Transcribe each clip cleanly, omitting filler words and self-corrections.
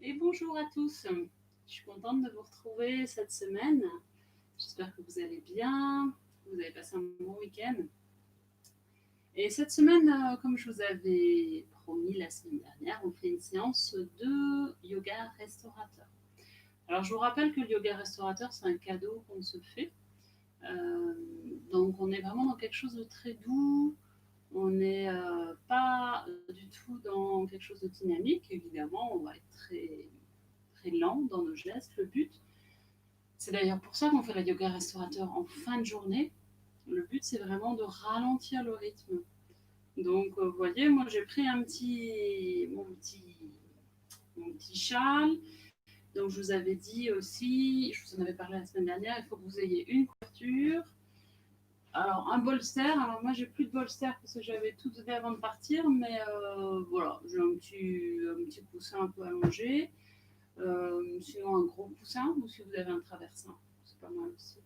Et bonjour à tous. Je suis contente de vous retrouver cette semaine. J'espère que vous allez bien, que vous avez passé un bon week-end. Et cette semaine, comme je vous avais promis la semaine dernière, on fait une séance de yoga restaurateur. Alors je vous rappelle que le yoga restaurateur, c'est un cadeau qu'on se fait. Euh, donc on est vraiment dans quelque chose de très doux. On n'est pas du tout dans quelque chose de dynamique. Évidemment, on va être très lent dans nos gestes. Le but, c'est d'ailleurs pour ça qu'on fait le yoga restaurateur en fin de journée. Le but, c'est vraiment de ralentir le rythme. Donc, vous voyez, moi, j'ai pris mon petit châle. Donc, je vous avais dit aussi, je vous en avais parlé la semaine dernière, il faut que vous ayez une couverture. Alors, un bolster. Alors, moi, j'ai plus de bolster parce que j'avais tout donné avant de partir. Mais voilà, j'ai un petit coussin un peu allongé. Sinon, un gros coussin ou si vous avez un traversin. C'est pas mal aussi.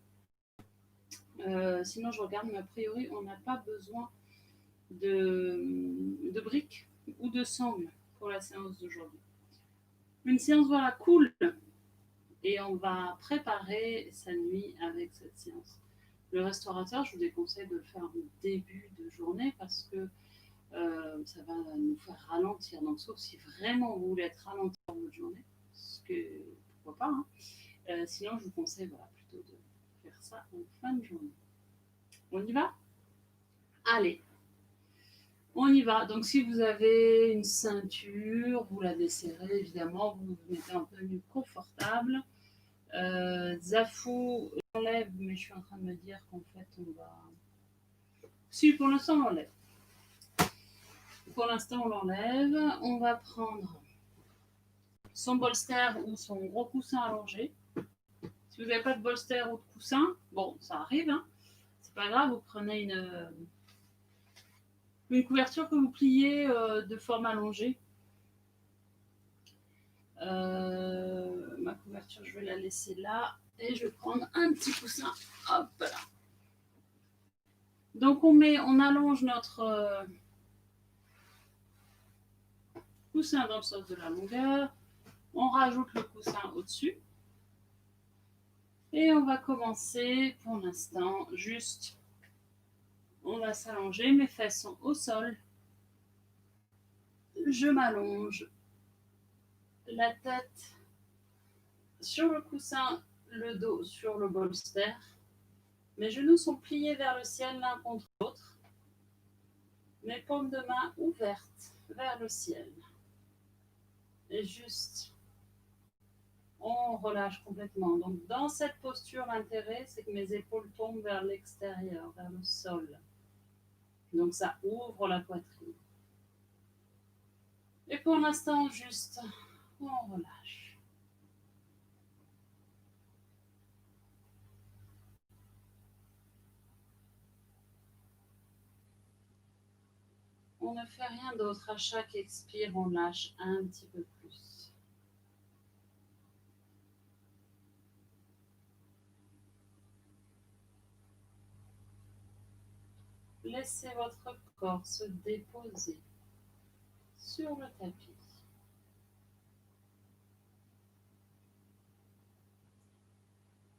Sinon, je regarde, mais a priori, on n'a pas besoin de briques ou de sangles pour la séance d'aujourd'hui. Une séance, voilà, cool. Et on va préparer sa nuit avec cette séance. Le restaurateur, je vous déconseille de le faire en début de journée parce que ça va nous faire ralentir. Donc, sauf si vraiment vous voulez être ralenti dans votre journée, ce que pourquoi pas. Hein. Sinon, je vous conseille voilà, plutôt de faire ça en fin de journée. On y va? Allez, on y va. Donc, si vous avez une ceinture, vous la desserrez évidemment, vous vous mettez en tenue confortable. Zafou, j'enlève, mais je suis en train de me dire qu'en fait, on va. Si, pour l'instant, on l'enlève. Pour l'instant, on l'enlève. On va prendre son bolster ou son gros coussin allongé. Si vous n'avez pas de bolster ou de coussin, bon, ça arrive, hein. C'est pas grave, vous prenez une couverture que vous pliez de forme allongée. Ma couverture, je vais la laisser là et je vais prendre un petit coussin. Hop là. Donc on allonge notre coussin dans le sens de la longueur. On rajoute le coussin au-dessus. Et on va commencer pour l'instant juste. On va s'allonger, mes fesses sont au sol. Je m'allonge. La tête sur le coussin, le dos sur le bolster. Mes genoux sont pliés vers le ciel l'un contre l'autre. Mes paumes de main ouvertes vers le ciel. Et juste, on relâche complètement. Donc, dans cette posture, l'intérêt, c'est que mes épaules tombent vers l'extérieur, vers le sol. Donc, ça ouvre la poitrine. Et pour l'instant, juste, on relâche. On ne fait rien d'autre. À chaque expire, on lâche un petit peu plus. Laissez votre corps se déposer sur le tapis.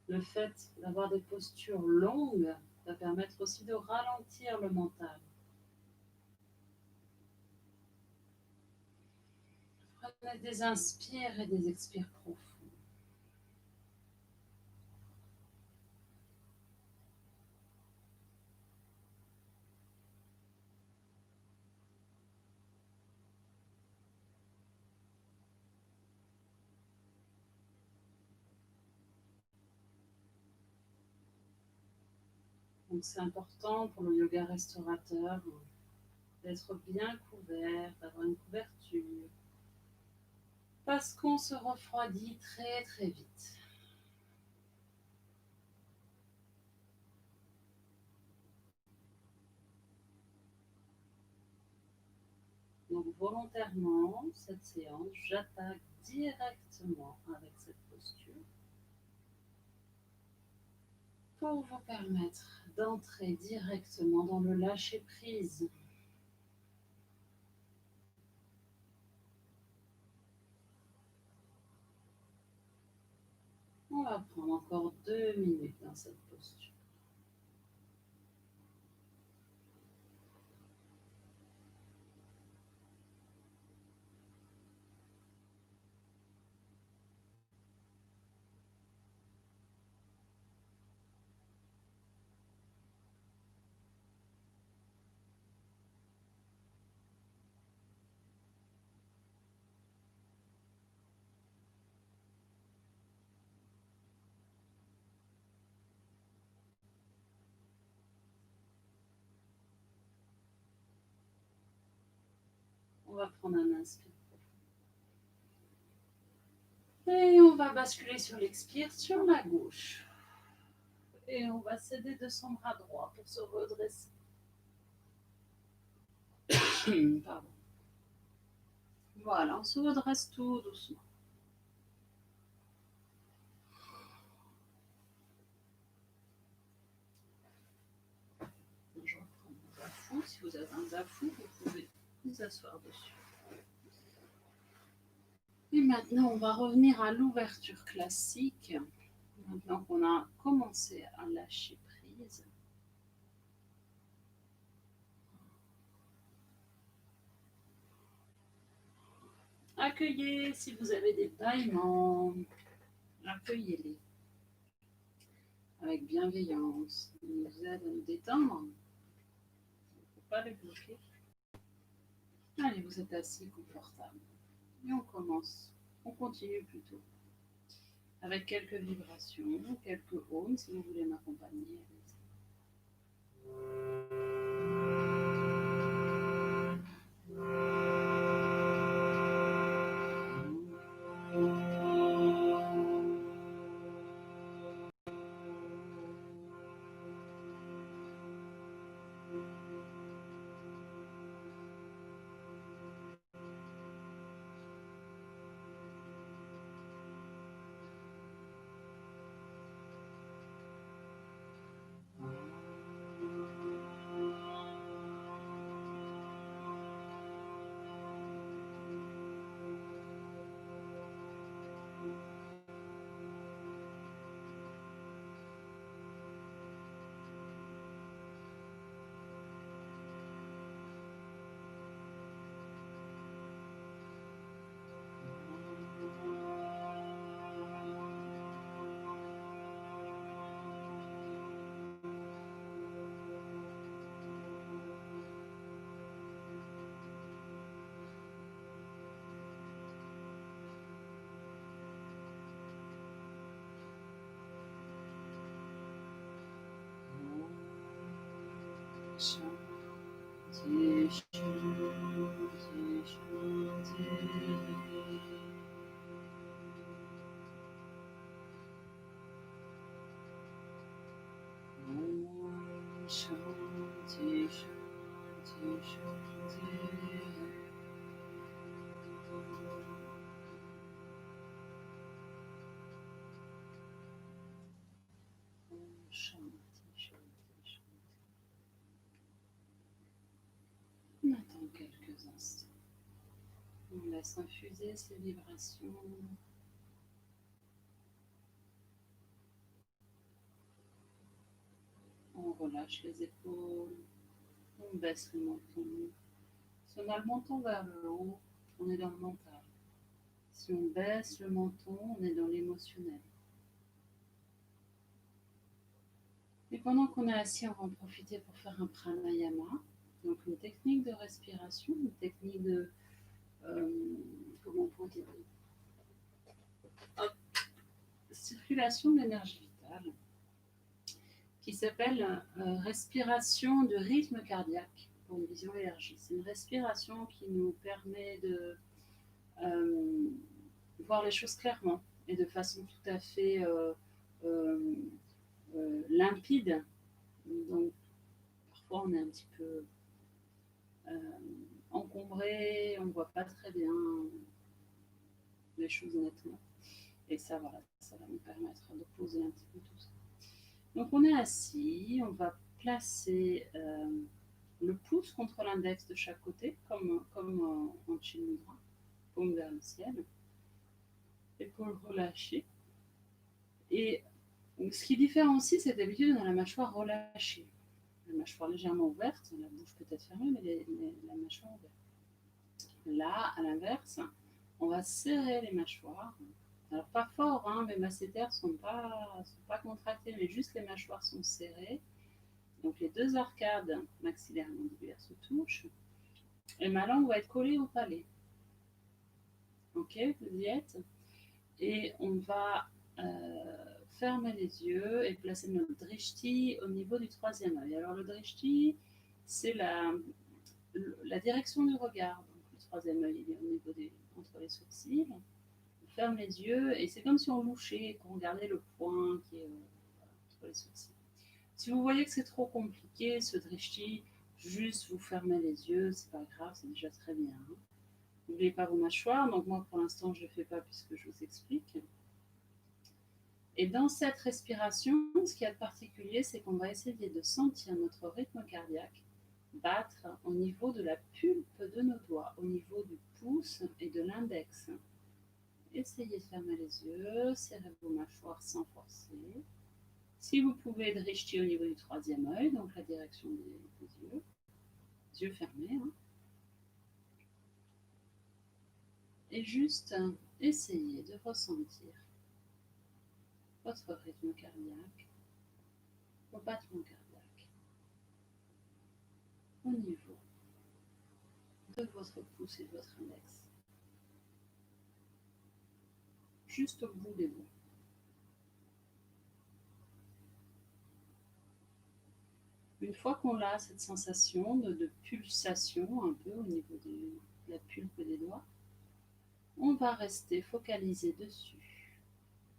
Le fait d'avoir des postures longues va permettre aussi de ralentir le mental. Prenez des inspires et des expires profonds. Donc c'est important pour le yoga restaurateur d'être bien couvert, d'avoir une couverture, parce qu'on se refroidit très vite. Donc volontairement, cette séance, j'attaque directement avec cette posture pour vous permettre d'entrer directement dans le lâcher-prise. va prendre encore 2 minutes dans cette posture. On va prendre un inspire. Et on va basculer sur l'expire sur la gauche. Et on va s'aider de son bras droit pour se redresser. Pardon. Voilà, on se redresse tout doucement. Je reprends mon bafou. Si vous avez un bafou, vous pouvez vous asseoir dessus. Et maintenant, on va revenir à l'ouverture classique. Maintenant qu'on a commencé à lâcher prise. Accueillez si vous avez des bâillements. Accueillez-les avec bienveillance. Ils nous aident à nous détendre. Il ne faut pas les bloquer. Allez, vous êtes assis confortable. Et on commence. On continue plutôt. Avec quelques vibrations, quelques ohms, si vous voulez m'accompagner. Shanti, Shanti, Shanti. Om Shanti, Shanti, Shanti. Om Shanti, Shanti, Shanti. On attend quelques instants. On laisse infuser ces vibrations. On relâche les épaules. On baisse le menton. Si on a le menton vers le haut, on est dans le mental. Si on baisse le menton, on est dans l'émotionnel. Et pendant qu'on est assis, on va en profiter pour faire un pranayama, donc une technique de respiration, une technique de comment on peut dire, circulation de l'énergie vitale, qui s'appelle respiration de rythme cardiaque pour une vision élargie. C'est une respiration qui nous permet de voir les choses clairement et de façon tout à fait limpide. Donc parfois on est un petit peu encombré, on ne voit pas très bien les choses nettement. Et ça, voilà, ça va nous permettre de poser un petit peu tout ça. Donc on est assis, on va placer le pouce contre l'index de chaque côté, comme en Chin Mudra, paume vers le ciel. Épaules relâchées. Et ce qui différencie, c'est d'habitude dans la mâchoire relâchée. La mâchoire légèrement ouverte, la bouche peut-être fermée, mais la mâchoire ouverte. Là, à l'inverse, on va serrer les mâchoires. Alors pas fort, hein, mes masséters ne sont pas contractés, mais juste les mâchoires sont serrées. Donc les deux arcades maxillaires et mandibulaires se touchent. Et ma langue va être collée au palais. Ok, vous y êtes. Et on va fermer les yeux et placer notre drishti au niveau du troisième œil. Alors le drishti, c'est la direction du regard. Donc le troisième œil, il est au niveau entre les sourcils. On ferme les yeux et c'est comme si on louchait et qu'on regardait le point qui est entre les sourcils. Si vous voyez que c'est trop compliqué, ce drishti, juste vous fermez les yeux, c'est pas grave, c'est déjà très bien. N'oubliez pas vos mâchoires, donc moi pour l'instant je ne le fais pas puisque je vous explique. Et dans cette respiration, ce qui est particulier, c'est qu'on va essayer de sentir notre rythme cardiaque battre au niveau de la pulpe de nos doigts, au niveau du pouce et de l'index. Essayez de fermer les yeux, serrez vos mâchoires sans forcer. Si vous pouvez, drishti au niveau du troisième œil, donc la direction des yeux, yeux fermés. Hein. Et juste essayez de ressentir votre rythme cardiaque, vos battements cardiaques, au niveau de votre pouce et de votre index, juste au bout des doigts. Une fois qu'on a cette sensation de pulsation un peu au niveau de la pulpe des doigts, on va rester focalisé dessus.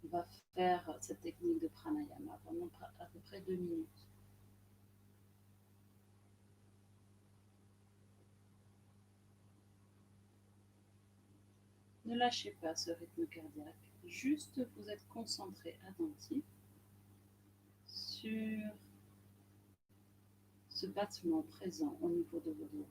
On va faire cette technique de pranayama pendant à peu près 2 minutes. Ne lâchez pas ce rythme cardiaque, juste vous êtes concentré, attentif sur ce battement présent au niveau de vos doigts.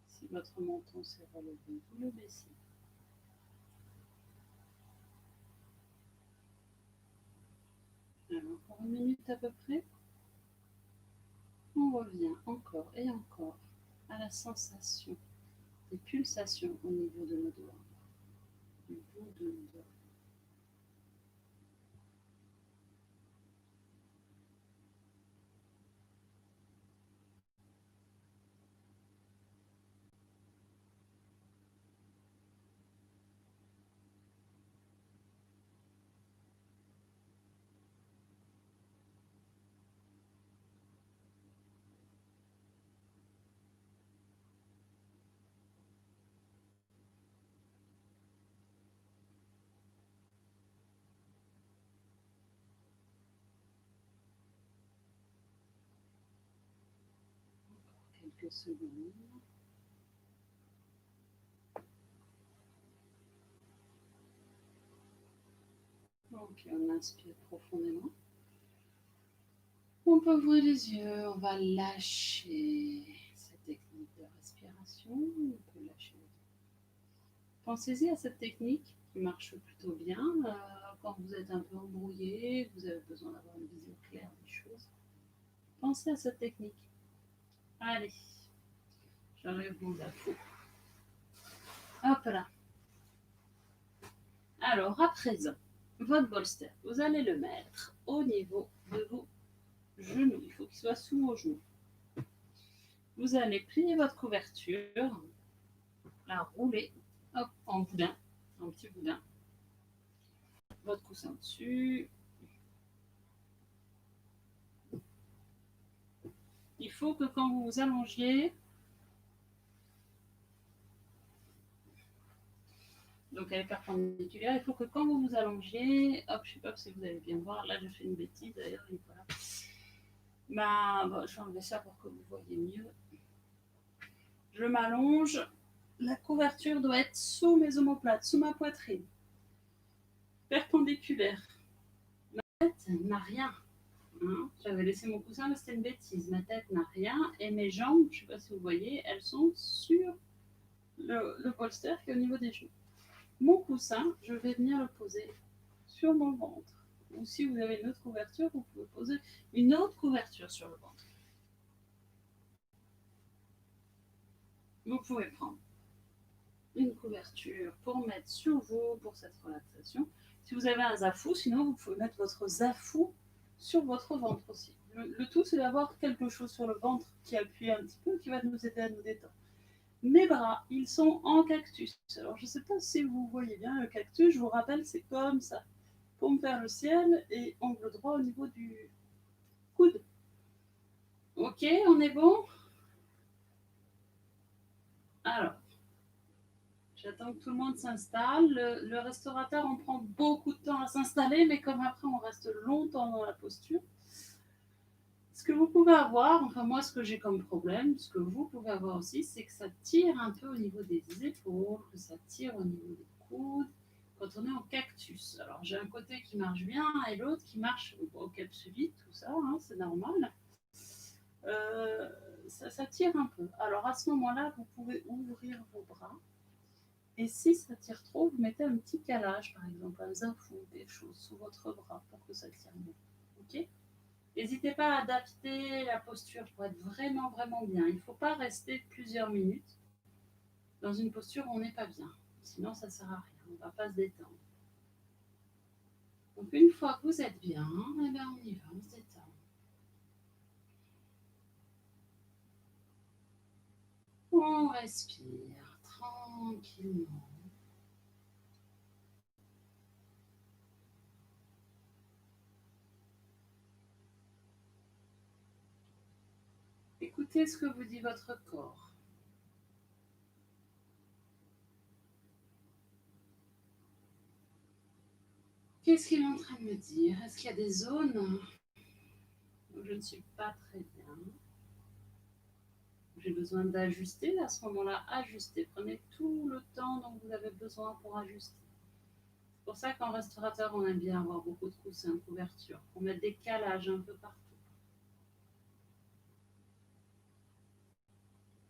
Si votre menton s'est relevé, vous le baissez. Alors, pour 1 minute à peu près, on revient encore et encore à la sensation des pulsations au niveau de nos doigts, du bout de nos doigts. Quelques secondes. Ok, on inspire profondément. On peut ouvrir les yeux, on va lâcher cette technique de respiration. On peut lâcher. Pensez-y à cette technique qui marche plutôt bien quand vous êtes un peu embrouillé, vous avez besoin d'avoir une vision claire des choses. Pensez à cette technique. Allez, j'enlève mon info. Hop là. Alors, à présent, votre bolster, vous allez le mettre au niveau de vos genoux. Il faut qu'il soit sous vos genoux. Vous allez plier votre couverture, la rouler hop, en boudin, en petit boudin. Votre coussin dessus. Il faut que quand vous vous allongiez, donc elle est perpendiculaire, il faut que quand vous vous allongiez, hop, je ne sais pas si vous allez bien voir, là je fais une bêtise d'ailleurs, voilà. Je vais enlever ça pour que vous voyez mieux. Je m'allonge. La couverture doit être sous mes omoplates, sous ma poitrine, perpendiculaire. Ma tête n'a rien. Hein. J'avais laissé mon coussin, mais c'était une bêtise. Ma tête n'a rien et mes jambes, je ne sais pas si vous voyez, elles sont sur le polster qui est au niveau des genoux. Mon coussin, je vais venir le poser sur mon ventre. Ou si vous avez une autre couverture, vous pouvez poser une autre couverture sur le ventre. Vous pouvez prendre une couverture pour mettre sur vous pour cette relaxation. Si vous avez un zafou, sinon vous pouvez mettre votre zafou sur votre ventre aussi. Le tout, c'est d'avoir quelque chose sur le ventre qui appuie un petit peu, qui va nous aider à nous détendre. Mes bras, ils sont en cactus. Alors, je ne sais pas si vous voyez bien le cactus, je vous rappelle, c'est comme ça. Paume vers le ciel et angle droit au niveau du coude. Ok, on est bon? Alors, j'attends que tout le monde s'installe. Le restaurateur, on prend beaucoup de temps à s'installer, mais comme après, on reste longtemps dans la posture. Ce que vous pouvez avoir, enfin moi, ce que j'ai comme problème, ce que vous pouvez avoir aussi, c'est que ça tire un peu au niveau des épaules, que ça tire au niveau des coudes, quand on est en cactus. Alors, j'ai un côté qui marche bien et l'autre qui marche au capsulite, tout ça, hein, c'est normal. Euh, ça tire un peu. Alors, à ce moment-là, vous pouvez ouvrir vos bras. Et si ça tire trop, vous mettez un petit calage, par exemple, un zafou, des choses sous votre bras pour que ça tire mieux. Ok? N'hésitez pas à adapter la posture pour être vraiment, vraiment bien. Il ne faut pas rester plusieurs minutes dans une posture où on n'est pas bien. Sinon, ça ne sert à rien. On ne va pas se détendre. Donc, une fois que vous êtes bien, eh bien, on y va, on se détend. On respire tranquillement. Écoutez ce que vous dit votre corps. Qu'est-ce qu'il est en train de me dire? Est-ce qu'il y a des zones où je ne suis pas très bien? J'ai besoin d'ajuster, à ce moment-là, ajustez. Prenez tout le temps dont vous avez besoin pour ajuster. C'est pour ça qu'en restaurateur, on aime bien avoir beaucoup de coussins, de couvertures, pour mettre des calages un peu partout.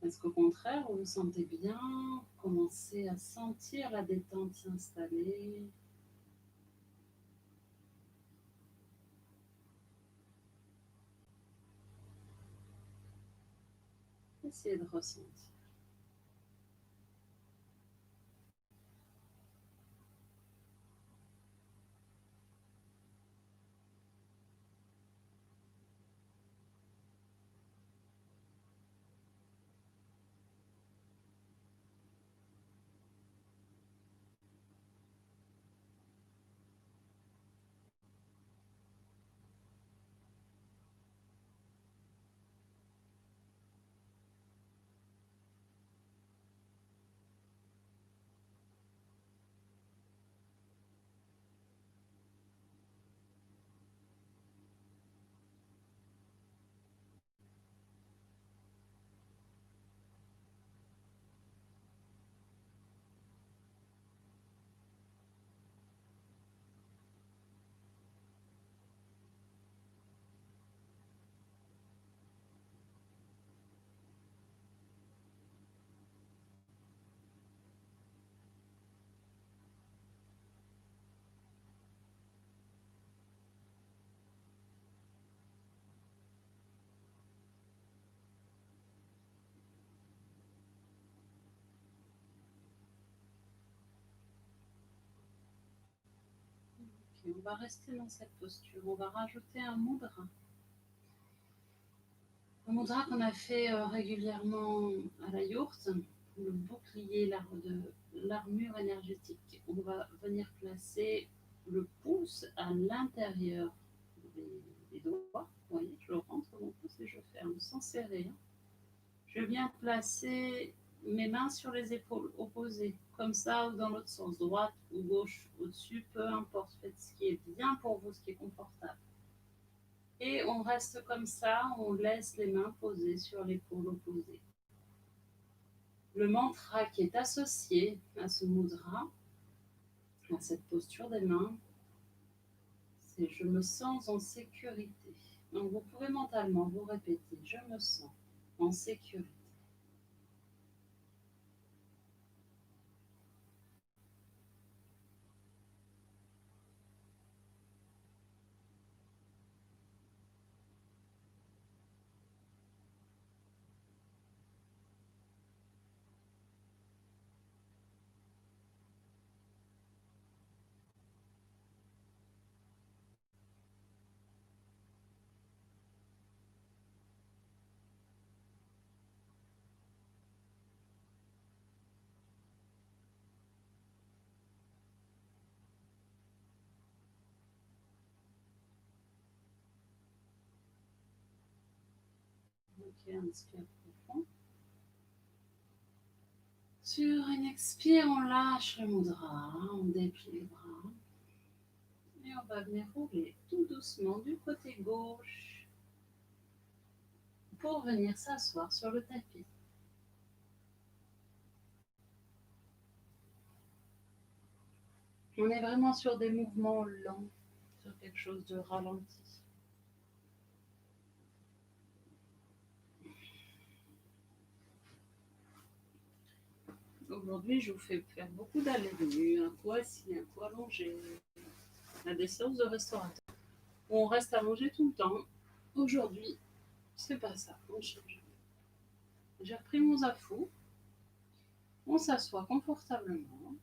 Est-ce qu'au contraire, vous vous sentez bien? Vous commencez à sentir la détente s'installer. Essayez de ressentir. Okay, on va rester dans cette posture. On va rajouter un mudra. Un mudra qu'on a fait régulièrement à la yourte, le bouclier de l'armure énergétique. On va venir placer le pouce à l'intérieur des doigts. Vous voyez, je rentre mon pouce et je ferme sans serrer. Je viens placer mes mains sur les épaules opposées, comme ça ou dans l'autre sens, droite ou gauche, au-dessus, peu importe. Faites ce qui est bien pour vous, ce qui est confortable. Et on reste comme ça, on laisse les mains posées sur l'épaule opposée. Le mantra qui est associé à ce mudra, à cette posture des mains, c'est je me sens en sécurité. Donc vous pouvez mentalement vous répéter je me sens en sécurité. Ok, inspire profond. Sur une expire, on lâche le mudra, on déplie les bras. Et on va venir rouler tout doucement du côté gauche pour venir s'asseoir sur le tapis. On est vraiment sur des mouvements lents, sur quelque chose de ralenti. Aujourd'hui, je vous fais faire beaucoup d'allées-venues, un coup assis, un coup allongé, à des séances de restaurateurs. On reste allongé tout le temps. Aujourd'hui, c'est pas ça, on change. J'ai repris mon zafou, on s'assoit confortablement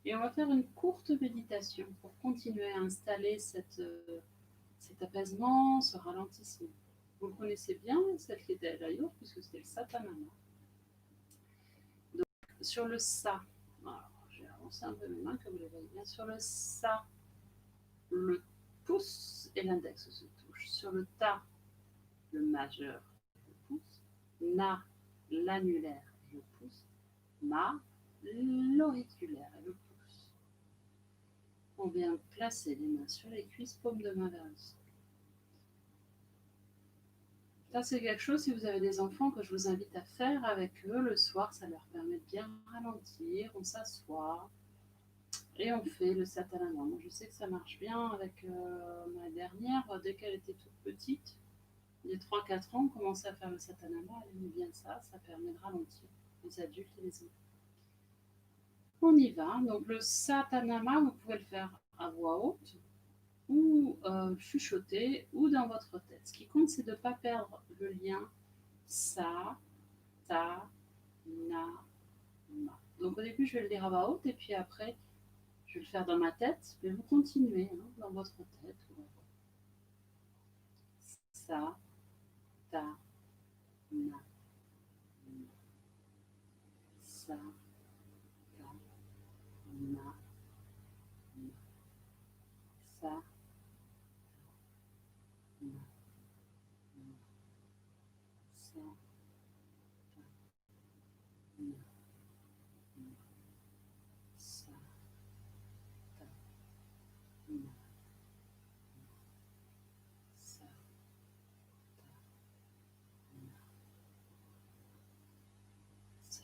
et on va faire une courte méditation pour continuer à installer cet apaisement, ce ralentissement. Vous le connaissez bien, celle qui était à l'ailleurs, puisque c'était le Satanama. Donc, sur le Sa, alors, j'ai avancé un peu mes mains, comme vous le voyez bien, sur le Sa, le pouce et l'index se touchent. Sur le Ta, le majeur et le pouce. Na, l'annulaire et le pouce. Ma, l'auriculaire et le pouce. On vient placer les mains sur les cuisses, paume de main vers le sol. Ça, c'est quelque chose, si vous avez des enfants, que je vous invite à faire avec eux le soir. Ça leur permet de bien ralentir. On s'assoit et on fait le Satanama. Moi, je sais que ça marche bien avec ma dernière. Dès qu'elle était toute petite, il y a 3-4 ans, on commençait à faire le Satanama. Elle aimait bien ça. Ça permet de ralentir les adultes et les enfants. On y va. Donc, le Satanama, vous pouvez le faire à voix haute ou chuchoter ou dans votre tête. Ce qui compte, c'est de ne pas perdre le lien sa, ta, na, ma. Donc au début, je vais le dire à voix haute et puis après, je vais le faire dans ma tête. Mais vous continuez dans votre tête. Sa, ta, na, na. Sa, ta, na, na. Sa, ta, na, na. Sa, ta, na, na. Sa, ta, na. Sa, ta, na. Sa.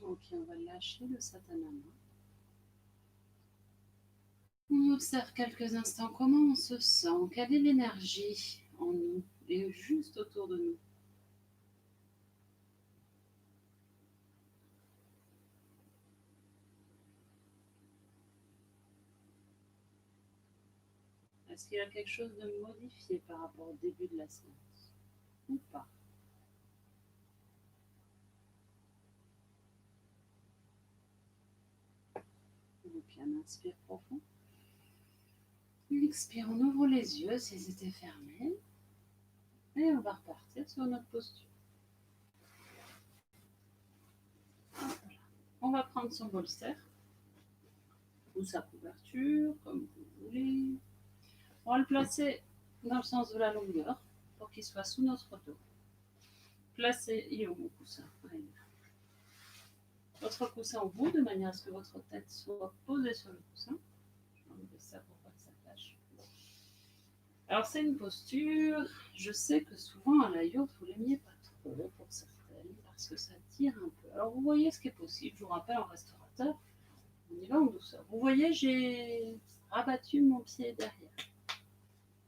Ok, on va lâcher le satanama. On observe quelques instants comment on se sent, quelle est l'énergie en nous et juste autour de nous. Est-ce qu'il y a quelque chose de modifié par rapport au début de la séance ou pas? Donc, on inspire profond. On expire, on ouvre les yeux s'ils étaient fermés. Et on va repartir sur notre posture. Voilà. On va prendre son bolster ou sa couverture, comme vous voulez. On va le placer dans le sens de la longueur pour qu'il soit sous notre dos. Placez mon coussin. Votre coussin au bout de manière à ce que votre tête soit posée sur le coussin. Je vais enlever ça pour pas que ça tâche. Alors c'est une posture, je sais que souvent à la yoga vous l'aimiez pas trop pour certaines parce que ça tire un peu. Alors vous voyez ce qui est possible, je vous rappelle en restaurateur, on y va en douceur. Vous voyez j'ai rabattu mon pied derrière.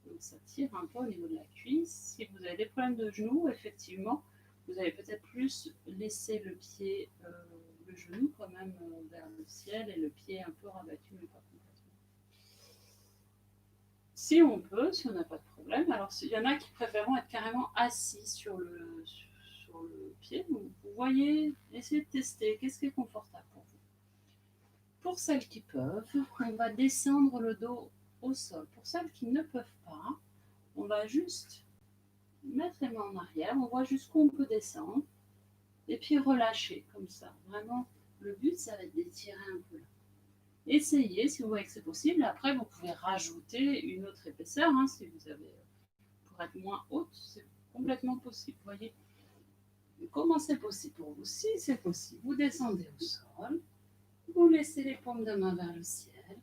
Donc ça tire un peu au niveau de la cuisse. Si vous avez des problèmes de genoux, effectivement, vous avez peut-être plus laissé le pied, le genou quand même vers le ciel et le pied un peu rabattu mais pas complètement. Si on peut, si on n'a pas de problème. Alors, il y en a qui préfèrent être carrément assis sur le pied. Donc, vous voyez, essayez de tester. Qu'est-ce qui est confortable pour vous? Pour celles qui peuvent, on va descendre le dos au sol. Pour celles qui ne peuvent pas, on va juste mettre les mains en arrière. On voit jusqu'où on peut descendre. Et puis relâcher comme ça. Vraiment, le but, ça va être d'étirer un peu là. Essayez si vous voyez que c'est possible. Après, vous pouvez rajouter une autre épaisseur si vous avez pour être moins haute, c'est complètement possible. Vous voyez comment c'est possible pour vous? Si c'est possible, vous descendez au sol, vous laissez les paumes de main vers le ciel.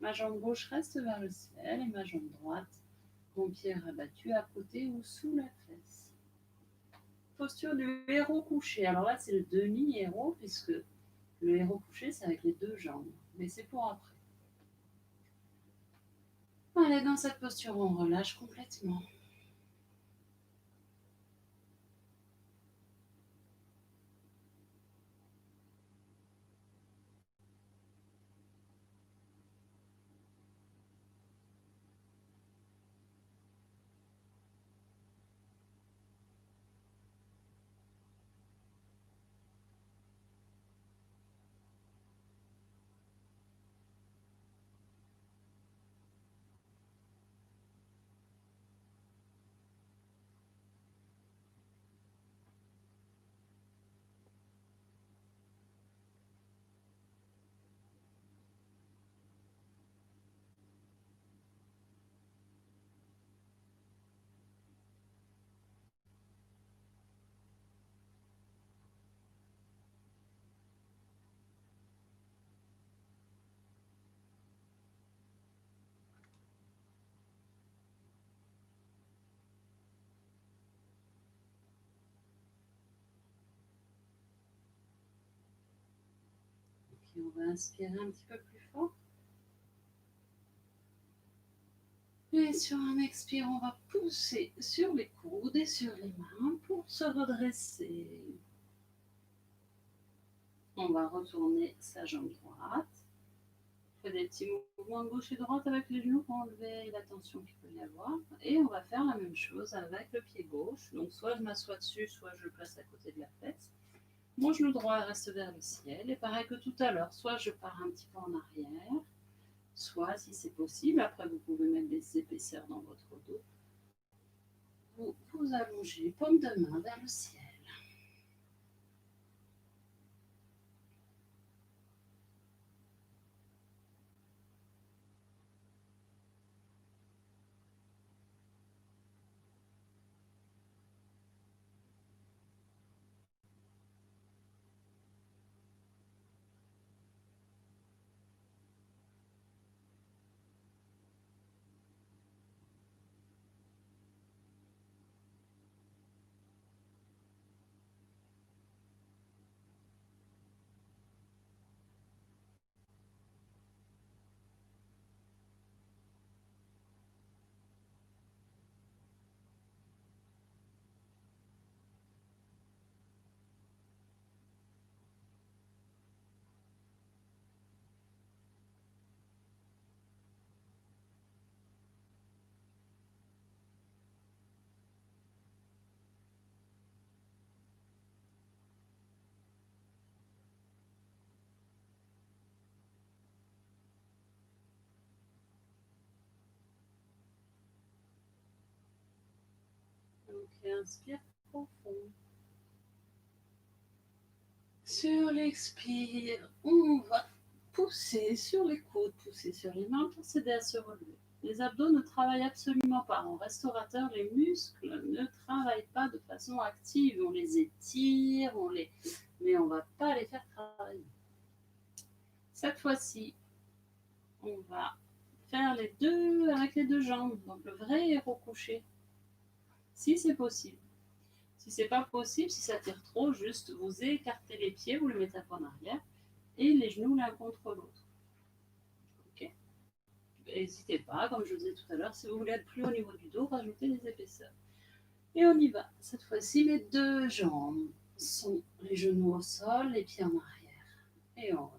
Ma jambe gauche reste vers le ciel et ma jambe droite, mon pied rabattu à côté ou sous la fesse. Posture du héros couché. Alors là, c'est le demi-héros puisque le héros couché, c'est avec les deux jambes. Mais c'est pour après. Allez, dans cette posture, on relâche complètement. Okay, on va inspirer un petit peu plus fort. Et sur un expire, on va pousser sur les coudes et sur les mains pour se redresser. On va retourner sa jambe droite. On fait des petits mouvements de gauche et droite avec les genoux pour enlever la tension qu'il peut y avoir. Et on va faire la même chose avec le pied gauche. Donc soit je m'assois dessus, soit je le place à côté de la fesse. Mon genou droit reste vers le ciel. Et pareil que tout à l'heure, soit je pars un petit peu en arrière, soit, si c'est possible, après vous pouvez mettre des épaisseurs dans votre dos, vous allongez, paume de main vers le ciel. Et inspire profond. Sur l'expire, on va pousser sur les coudes, pousser sur les mains pour s'aider à se relever. Les abdos ne travaillent absolument pas. En restaurateur, les muscles ne travaillent pas de façon active. On les étire, mais on ne va pas les faire travailler. Cette fois-ci, on va faire les deux avec les deux jambes, donc le vrai héros couché, si c'est possible. Si c'est pas possible, si ça tire trop, juste vous écartez les pieds, vous les mettez à en arrière et les genoux l'un contre l'autre. Ok. N'hésitez pas, comme je vous disais tout à l'heure, si vous voulez être plus haut au niveau du dos, rajoutez des épaisseurs. Et on y va. Cette fois-ci, les deux jambes sont les genoux au sol, les pieds en arrière. Et on relâche.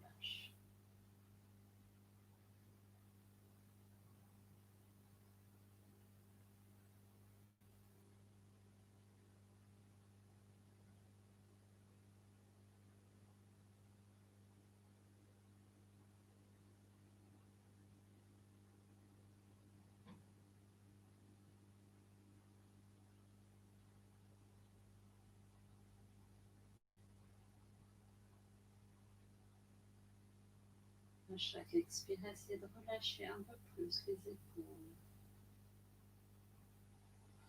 À chaque expire, essayez de relâcher un peu plus les épaules.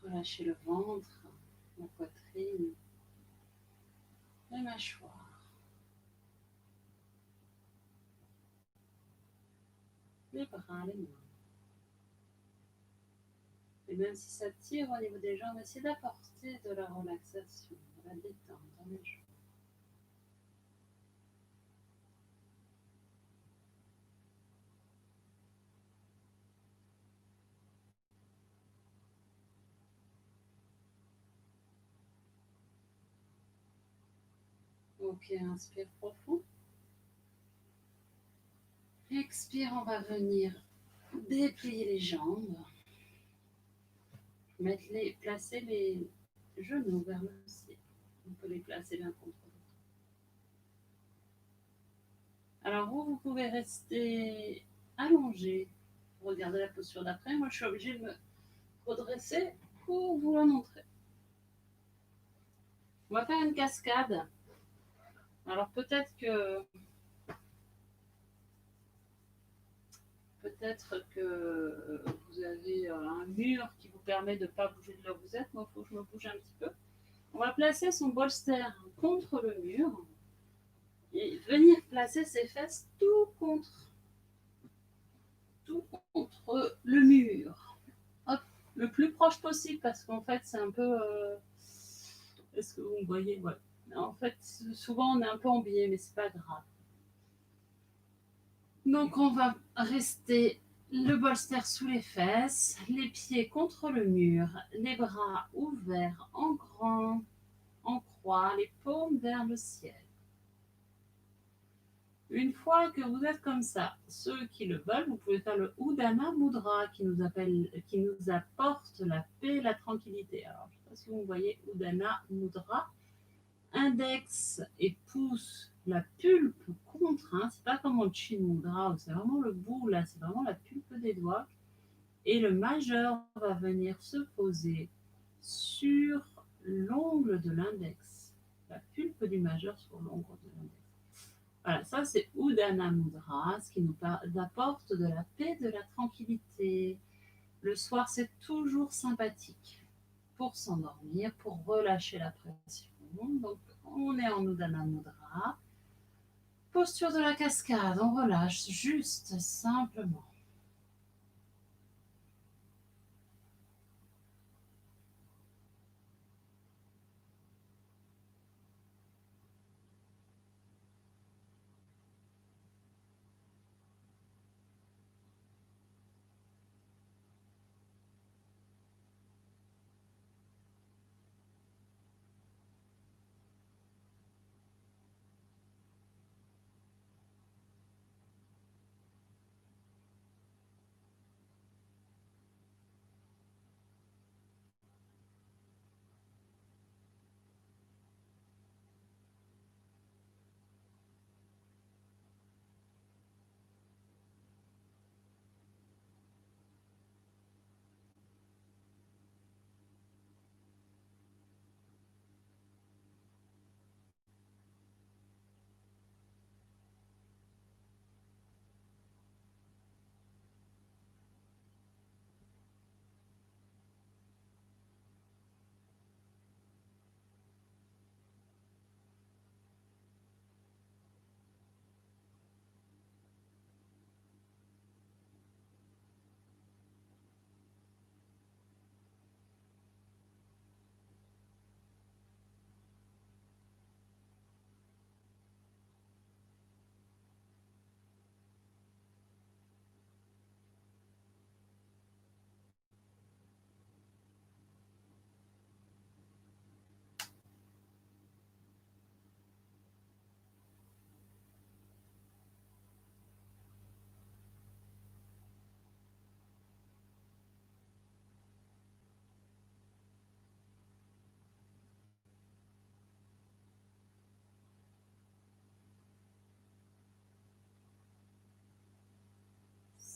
Relâchez le ventre, la poitrine, les mâchoires, les bras, les mains. Et même si ça tire au niveau des jambes, essayez d'apporter de la relaxation, de la détente dans les jambes. Ok, inspire profond. Expire, on va venir déplier les jambes. Placer les genoux vers le ciel. On peut les placer l'un contre l'autre. Alors vous pouvez rester allongé pour regarder la posture d'après. Moi, je suis obligée de me redresser pour vous la montrer. On va faire une cascade. Alors peut-être que vous avez un mur qui vous permet de ne pas bouger de là où vous êtes. Moi, il faut que je me bouge un petit peu. On va placer son bolster contre le mur et venir placer ses fesses tout contre le mur. Hop, le plus proche possible parce qu'en fait, c'est un peu. Est-ce que vous me voyez? Ouais. En fait, souvent, on est un peu embillé, mais c'est pas grave. Donc, on va rester le bolster sous les fesses, les pieds contre le mur, les bras ouverts en grand, en croix, les paumes vers le ciel. Une fois que vous êtes comme ça, ceux qui le veulent, vous pouvez faire le Uddana Mudra qui nous apporte la paix et la tranquillité. Alors, je ne sais pas si vous voyez Uddana Mudra. Index et pouce, la pulpe contre, hein, c'est pas comme en Chin Mudra où c'est vraiment le bout, là, c'est vraiment la pulpe des doigts. Et le majeur va venir se poser sur l'ongle de l'index. La pulpe du majeur sur l'ongle de l'index. Voilà, ça c'est Uddana Mudra, ce qui nous apporte de la paix, de la tranquillité. Le soir, c'est toujours sympathique pour s'endormir, pour relâcher la pression. Donc, on est en Uddana Mudra. Posture de la cascade, on relâche juste, simplement.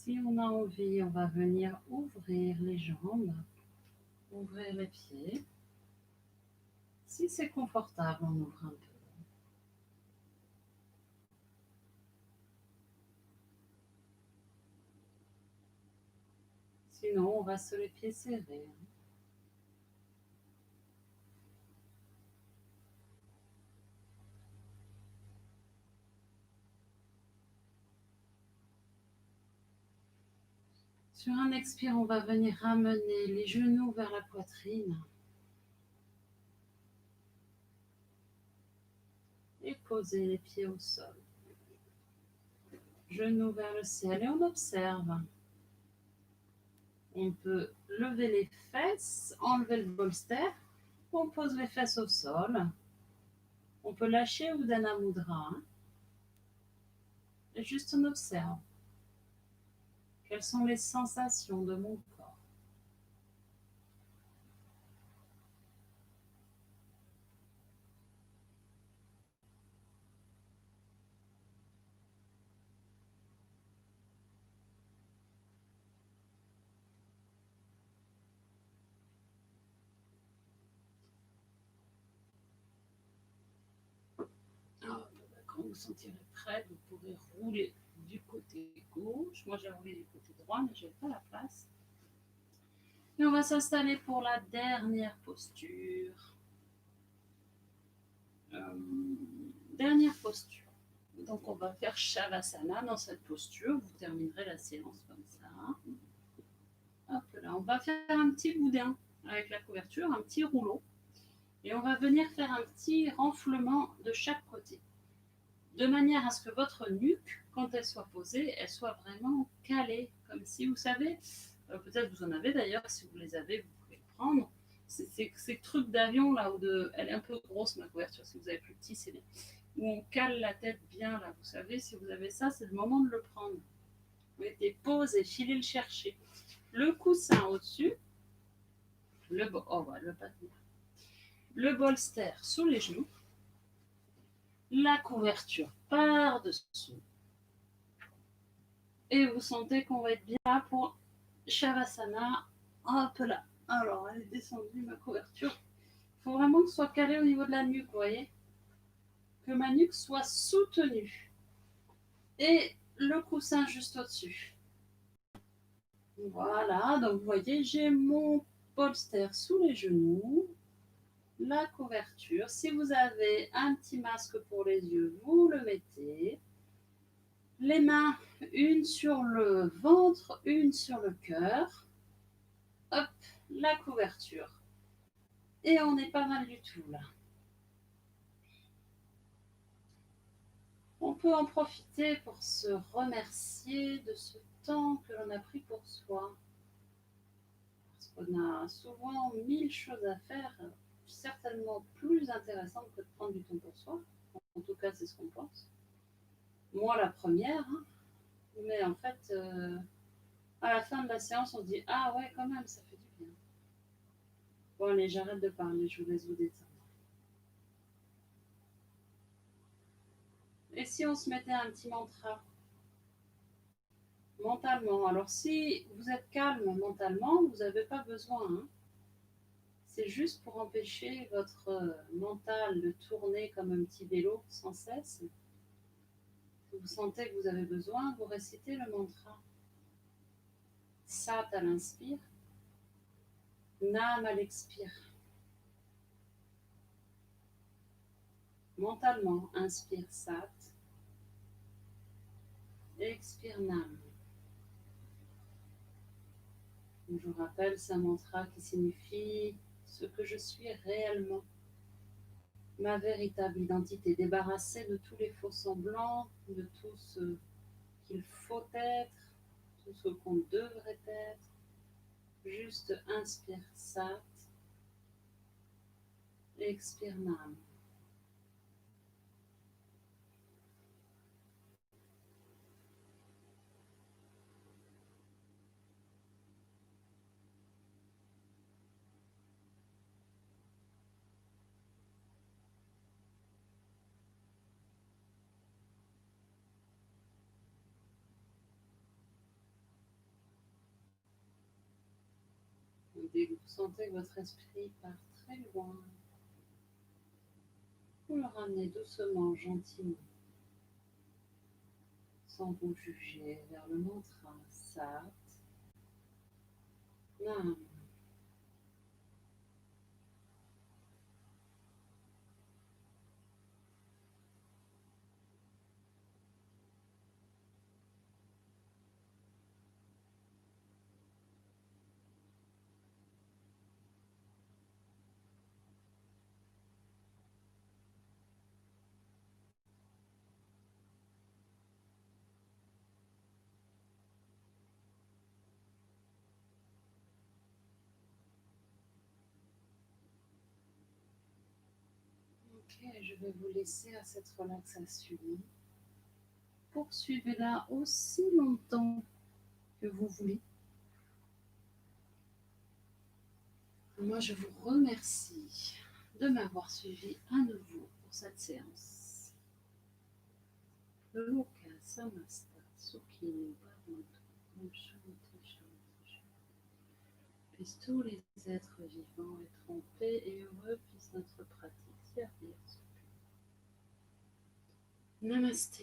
Si on a envie, on va venir ouvrir les jambes, ouvrir les pieds. Si c'est confortable, on ouvre un peu. Sinon, on reste les pieds serrés. Sur un expire, on va venir ramener les genoux vers la poitrine et poser les pieds au sol. Genoux vers le ciel et on observe. On peut lever les fesses, enlever le bolster. On pose les fesses au sol. On peut lâcher Uddiyana Mudra. Et juste on observe. Quelles sont les sensations de mon corps? Quand vous vous sentirez prêt, vous pourrez rouler du côté gauche. Moi, j'ai roulé du côté droit, mais je n'ai pas la place. Et on va s'installer pour la dernière posture. Dernière posture. Donc, on va faire Shavasana dans cette posture. Vous terminerez la séance comme ça. Hop là, on va faire un petit boudin avec la couverture, un petit rouleau. Et on va venir faire un petit renflement de chaque côté. De manière à ce que votre nuque, quand elle soit posée, elle soit vraiment calée. Comme si, vous savez, peut-être vous en avez d'ailleurs, si vous les avez, vous pouvez le prendre. Ces trucs d'avion là, elle est un peu grosse ma couverture, si vous avez plus petit, c'est bien. Où on cale la tête bien là, vous savez, si vous avez ça, c'est le moment de le prendre. Vous mettez pause et filez le chercher. Le coussin au-dessus, le bolster sous les genoux, la couverture par-dessous. Et vous sentez qu'on va être bien là pour Shavasana. Hop là. Alors, elle est descendue, ma couverture. Il faut vraiment que ce soit calé au niveau de la nuque, vous voyez? Que ma nuque soit soutenue. Et le coussin juste au-dessus. Voilà, donc vous voyez, j'ai mon polster sous les genoux, la couverture. Si vous avez un petit masque pour les yeux, vous le mettez. Les mains, une sur le ventre, une sur le cœur. Hop, la couverture. Et on est pas mal du tout là. On peut en profiter pour se remercier de ce temps que l'on a pris pour soi. Parce qu'on a souvent 1000 choses à faire, certainement plus intéressantes que de prendre du temps pour soi. En tout cas, c'est ce qu'on pense. Moi, la première, hein. Mais en fait, à la fin de la séance, on se dit ah ouais, quand même, ça fait du bien. Bon, allez, j'arrête de parler, je vous laisse vous détendre. Et si on se mettait un petit mantra mentalement? Alors, si vous êtes calme mentalement, vous n'avez pas besoin. Hein. C'est juste pour empêcher votre mental de tourner comme un petit vélo sans cesse. Si vous sentez que vous avez besoin, vous récitez le mantra. Sat à l'inspire, Nam à l'expire. Mentalement, inspire Sat, expire Nam. Je vous rappelle, c'est un mantra qui signifie ce que je suis réellement, ma véritable identité, débarrassée de tous les faux semblants, de tout ce qu'il faut être, tout ce qu'on devrait être. Juste inspire Sat, expire Nam. et que vous sentez que votre esprit part très loin, vous le ramenez doucement, gentiment, sans vous juger, vers le mantra Sat Nam. Ok, je vais vous laisser à cette relaxation. Poursuivez-la aussi longtemps que vous voulez. Moi, je vous remercie de m'avoir suivi à nouveau pour cette séance. Loka Samasta Sukhini Bhavantu Shanti Shanti Shanti. Puissent tous les êtres vivants être en paix et heureux, puisse notre pratique servir. Namasté.